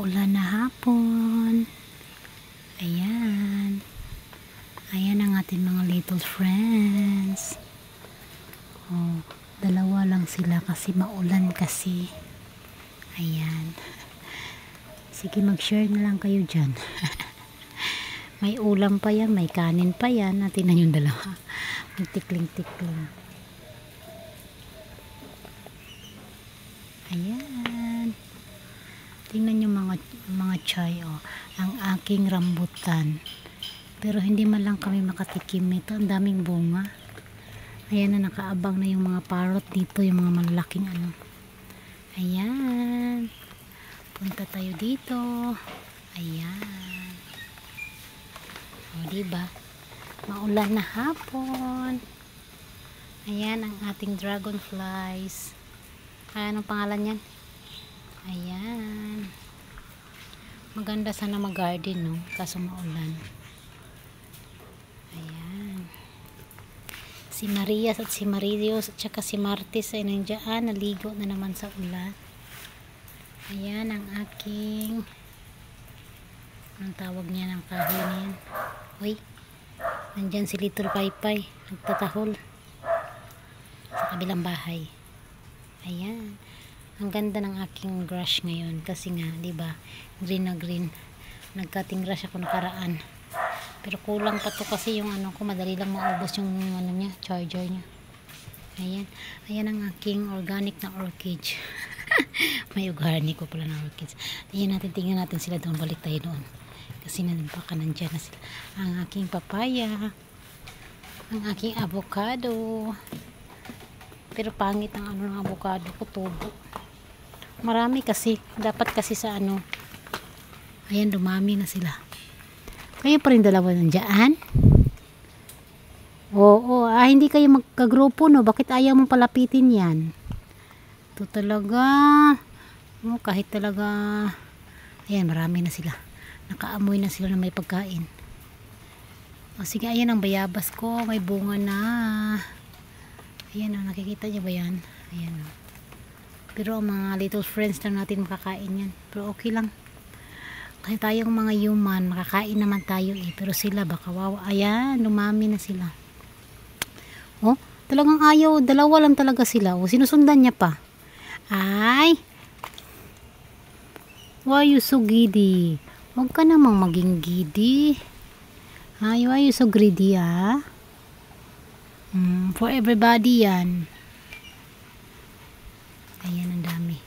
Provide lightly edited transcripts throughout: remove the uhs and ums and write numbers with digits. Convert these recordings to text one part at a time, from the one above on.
Maulan na hapon. Ayan. Ayan ang ating mga little friends. Oh, dalawa lang sila kasi maulan kasi. Ayan. Sige, mag-share na lang kayo dyan. May ulam pa yan, may kanin pa yan. Tingnan yung dalawa. Magtikling-tikling. Ayan. Tingnan yung mga chai, oh. Ang aking rambutan. Pero hindi man lang kami makatikim nito. Ang daming bunga. Ayan na, nakaabang na yung mga parrot dito. Yung mga malalaking ano. Ayan. Punta tayo dito. Ayan. O, diba? Maulan na hapon. Ayan ang ating dragonflies. Anong pangalan yan? Ayan. Maganda sana mag-garden, no? Kaso maulan. Ayan. Si Marias at si Maridios at saka si Martis ay nandiyan. Naligo na naman sa ulan. Ayan ang aking anong tawag niya ng kahoy na yan? Uy. Nandyan si Little Paypay. Nagtatahol. Sa kabilang bahay. Ayan. Ang ganda ng aking grass ngayon kasi nga, 'di ba? Green na green. Nagcutting grass ako nakaraan. Pero kulang pa to kasi yung ano ko, madali lang maubos yung ano niya, charger niya. Ayan. Ayan ang aking organic na orchid. May organic ko pala na orchids. Ayan natin, tingnan natin sila doon. Balik tayo doon. Kasi baka nandiyan na sila. Ang aking papaya. Ang aking avocado. Pero pangit ang ano ng avocado ko, tubo. Marami kasi, dapat kasi sa ano. Ayan, dumami na sila. Kayo pa rin dalawa nandiyan? Oo, hindi kayo magkagrupo, no? Bakit ayaw mong palapitin yan? Ito talaga. Oh, kahit talaga. Ayan, marami na sila. Nakaamoy na sila na may pagkain. O, sige, ayan ang bayabas ko. May bunga na. Ayan, oh, nakikita niyo ba yan? Ayan, oh. Pero ang mga little friends lang natin makakain yan. Pero okay lang. Kasi tayong mga human, makakain naman tayo eh. Pero sila baka wawa. Ayan, lumami na sila. Oh, talagang ayaw. Dalawa lang talaga sila. Oh, sinusundan niya pa. Ay! Why you so giddy? Huwag ka namang maging giddy. Ay, why you so greedy, ah? For everybody yan. Ayan, ang dami.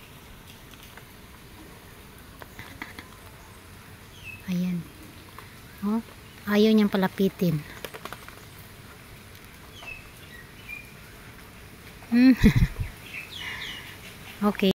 Ayan. Oh, ayaw niyang palapitin. Okay.